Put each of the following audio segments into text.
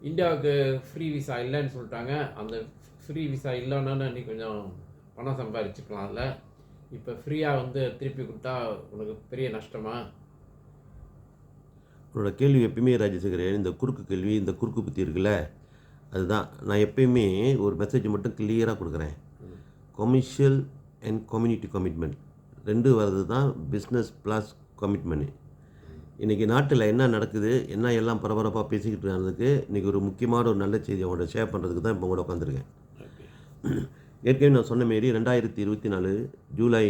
இந்தியாவுக்கு free visa இல்லைன்னு சொல்லிட்டாங்க. அந்த ஃப்ரீ விசா இல்லைன்னா நீ கொஞ்சம் பணம் சம்பாதிச்சுக்கலாம்ல. இப்போ ஃப்ரீயாக வந்து திருப்பி கொடுத்தா உனக்கு பெரிய நஷ்டமா? உன்னோட கேள்வி எப்பயுமே ராஜசேகரன், இந்த குறுக்கு கேள்வி, இந்த குறுக்கு புத்தி இருக்குல்ல, அதுதான் நான் எப்பயுமே ஒரு மெசேஜ் மட்டும் கிளியராக கொடுக்குறேன். கொமர்ஷியல் அண்ட் கம்யூனிட்டி கமிட்மெண்ட் ரெண்டு வர்றது தான் பிஸ்னஸ் ப்ளஸ் கமிட்மெண்ட். இன்றைக்கி நாட்டில் என்ன நடக்குது, என்ன எல்லாம் பரபரப்பாக பேசிக்கிட்டு இருக்கிறதுக்கு இன்றைக்கி ஒரு முக்கியமான ஒரு நல்ல செய்தி அவங்கள்ட்ட ஷேர் பண்ணுறதுக்கு தான் இப்போ கூட உட்காந்துருக்கேன். ஏற்கனவே நான் சொன்ன மாரி 2024 ஜூலை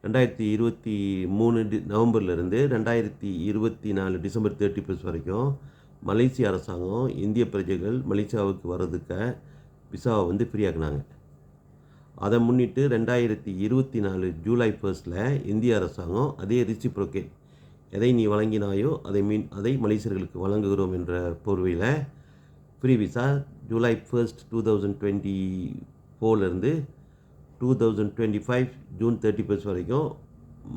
2023 நவம்பர்லேருந்து 2024 டிசம்பர் 31 வரைக்கும் மலேசிய அரசாங்கம் இந்திய பிரஜைகள் மலேசியாவுக்கு வர்றதுக்கு விசாவை வந்து ஃப்ரீயாக்குனாங்க. அதை முன்னிட்டு 2024 ஜூலை 1 இந்திய அரசாங்கம் அதே ரிசிப்ரோகேட், எதை நீ வழங்கினாயோ அதை மலேசியர்களுக்கு வழங்குகிறோம் என்ற போர்வையில் ஃப்ரீ விசா ஜூலை 1, 2024 2025 ஜூன் 31 வரைக்கும்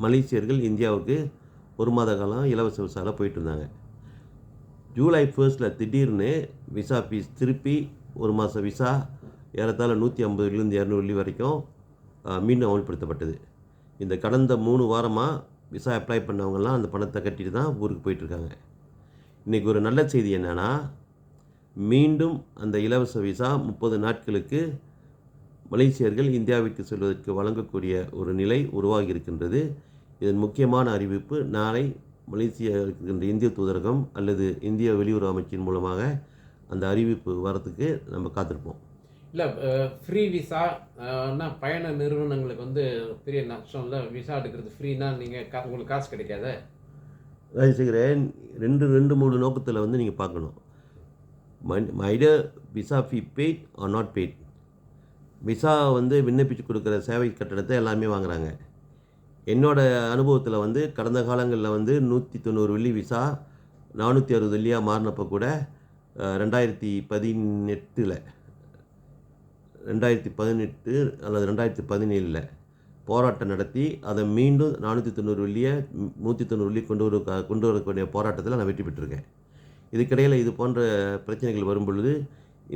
மலேசியர்கள் இந்தியாவுக்கு ஒரு மாத காலம் இலவச விசாவில் போயிட்டு இருந்தாங்க. ஜூலை 1 திடீர்னு விசா ஃபீஸ் திருப்பி ஒரு மாத விசா ஏறத்தாழ 150 200 வரைக்கும் மீண்டும் அமல்படுத்தப்பட்டது. இந்த கடந்த 3 வாரமாக விசா அப்ளை பண்ணவங்கலாம் அந்த பணத்தை கட்டிட்டு தான் ஊருக்கு போயிட்டுருக்காங்க. இன்றைக்கி ஒரு நல்ல செய்தி என்னென்னா, மீண்டும் அந்த இலவச விசா 30 நாட்களுக்கு மலேசியர்கள் இந்தியாவிற்கு செல்வதற்கு வழங்கக்கூடிய ஒரு நிலை உருவாகி இருக்கின்றது. இதன் முக்கியமான அறிவிப்பு நாளை மலேசியா இருக்கின்ற இந்திய தூதரகம் அல்லது இந்திய வெளியுறவு அமைச்சின் மூலமாக அந்த அறிவிப்பு வரத்துக்கு நம்ம காத்திருப்போம். இல்லை, ஃப்ரீ விசானா பயண நிறுவனங்களுக்கு வந்து பெரிய நஷ்டம் இல்லை. விசா எடுக்கிறது ஃப்ரீனா நீங்கள் உங்களுக்கு காசு கிடைக்காத? ராஜசேகரன், ரெண்டு மூணு நோக்கத்தில் வந்து நீங்கள் பார்க்கணும். மைடர் visa fee paid or not paid. Visa வந்து விண்ணப்பித்து கொடுக்குற சேவை கட்டணத்தை எல்லாமே வாங்குகிறாங்க. என்னோடய அனுபவத்தில் வந்து கடந்த காலங்களில் வந்து 190 வெள்ளி விசா 460 வெள்ளியாக மாறினப்போ கூட 2018 அல்லது 2017 போராட்டம் நடத்தி அதை மீண்டும் 490 வெள்ளியை 190 வெள்ளி கொண்டு வரக்கூடிய போராட்டத்தில் நான் வெற்றி பெற்றிருக்கேன். இதுக்கிடையில் இது போன்ற பிரச்சனைகள் வரும் பொழுது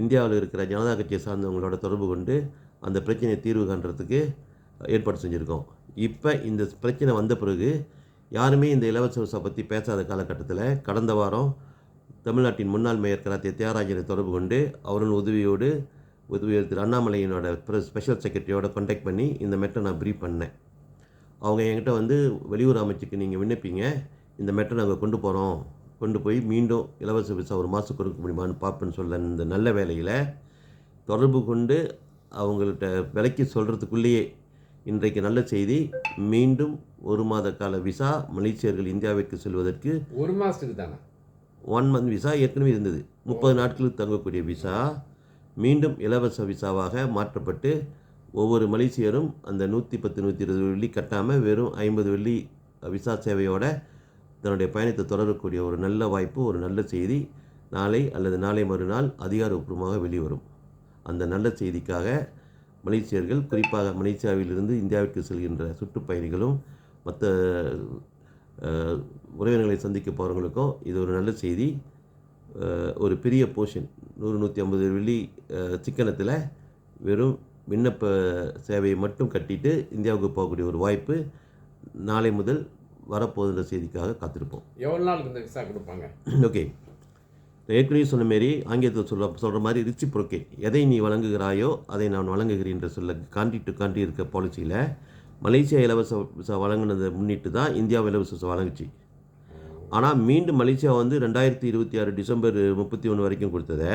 இந்தியாவில் இருக்கிற ஜனதா கட்சியை சார்ந்தவங்களோட தொடர்பு கொண்டு அந்த பிரச்சனையை தீர்வு காண்றதுக்கு ஏற்பாடு செஞ்சுருக்கோம். இப்போ இந்த பிரச்சனை வந்த பிறகு யாருமே இந்த இலவச விசா பற்றி பேசாத காலகட்டத்தில் கடந்த வாரம் தமிழ்நாட்டின் முன்னாள் மேயர் கராத்தே தியாகராஜனை தொடர்பு கொண்டு அவரின் உதவியோடு திரு அண்ணாமலையினோட ஸ்பெஷல் செக்ரட்டரியோட கான்டாக்ட் பண்ணி இந்த மேட்டரை நான் ப்ரீஃப் பண்ணேன். அவங்க என்கிட்ட வந்து வெளியுறவு அமைச்சுக்கு நீங்கள் விண்ணப்பிங்க, இந்த மேட்டரை நாங்கள் கொண்டு போய் மீண்டும் இலவச விசா ஒரு மாதம் கொடுக்க முடியுமான்னு பார்ப்பேன்னு சொல்ல இந்த நல்ல வேலையில் தொடர்பு கொண்டு அவங்கள்ட்ட விலைக்கு சொல்கிறதுக்குள்ளேயே இன்றைக்கு நல்ல செய்தி, மீண்டும் ஒரு மாத கால விசா மலேசியர்கள் இந்தியாவிற்கு செல்வதற்கு ஒரு மாதத்துக்கு தானே 1 மந்த் விசா ஏற்கனவே இருந்தது. 30 நாட்களுக்கு தங்கக்கூடிய விசா மீண்டும் இலவச விசாவாக மாற்றப்பட்டு ஒவ்வொரு மலேசியரும் அந்த 110 120 வெள்ளி கட்டாமல் வெறும் 50 வெள்ளி விசா சேவையோட தன்னுடைய பயணத்தை தொடரக்கூடிய ஒரு நல்ல வாய்ப்பு, ஒரு நல்ல செய்தி நாளை அல்லது நாளை மறுநாள் அதிகாரப்பூர்வமாக வெளிவரும். அந்த நல்ல செய்திக்காக மலேசியர்கள், குறிப்பாக மலேசியாவிலிருந்து இந்தியாவிற்கு செல்கின்ற சுற்றுப்பயணிகளும் மற்ற உறவினர்களை சந்திக்க போகிறவங்களுக்கும் இது ஒரு நல்ல செய்தி. ஒரு பெரிய போர்ஷன் 100-150 வெள்ளி சிக்கனத்தில் வெறும் விண்ணப்ப சேவையை மட்டும் கட்டிட்டு இந்தியாவுக்கு போகக்கூடிய ஒரு வாய்ப்பு நாளை முதல் வரப்போகிற செய்திக்காக காத்திருப்போம். எவ்வளோ நாளுக்கு இந்த விசா கொடுப்பாங்க? ஓகே, ஏற்கனவே சொன்ன மாரி ஆங்கிலத்தில் சொல்கிற மாதிரி ரிசிப்ரோகேட், எதை நீ வழங்குகிறாயோ அதை நான் வழங்குகிறேன் என்று சொல்ல காண்டி டு காண்டி இருக்க பாலிசியில் மலேசியா இலவச விசா வழங்கினதை முன்னிட்டு தான் இந்தியா இலவச விசா வழங்குச்சு. ஆனால் மீண்டும் மலேசியா வந்து 2026 டிசம்பர் 31 வரைக்கும் கொடுத்ததை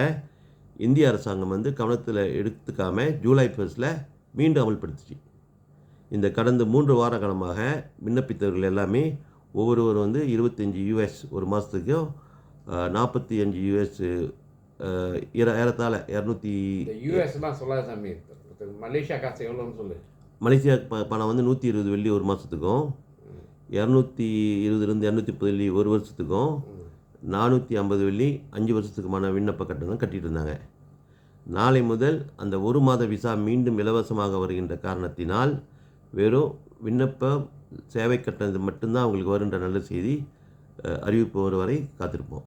இந்திய அரசாங்கம் வந்து கவனத்தில் எடுத்துக்காமல் ஜூலை 1 மீண்டும் அமல்படுத்துச்சு. இந்த கடந்த 3 வார காலமாக விண்ணப்பித்தவர்கள் எல்லாமே ஒவ்வொருவரும் வந்து $25 ஒரு மாதத்துக்கும் 45 US ஏறத்தாழ 200 யூஎஸ்லாம் சொல்லாத சாமி. மலேசியா காசு எவ்வளோன்னு சொல்லு. மலேசியா பணம் வந்து 120 வெள்ளி ஒரு மாதத்துக்கும், 220 230 வெள்ளி ஒரு வருஷத்துக்கும், 450 வெள்ளி 5 வருஷத்துக்குமான விண்ணப்ப கட்டணம் கட்டிகிட்டு இருந்தாங்க. நாளை முதல் அந்த ஒரு மாத விசா மீண்டும் இலவசமாக வருகின்ற காரணத்தினால் வெறும் விண்ணப்ப சேவை கட்டணம் மட்டும்தான் அவங்களுக்கு வருகின்ற நல்ல செய்தி. அறிவிப்பு வரும் வரை காத்திருப்போம்.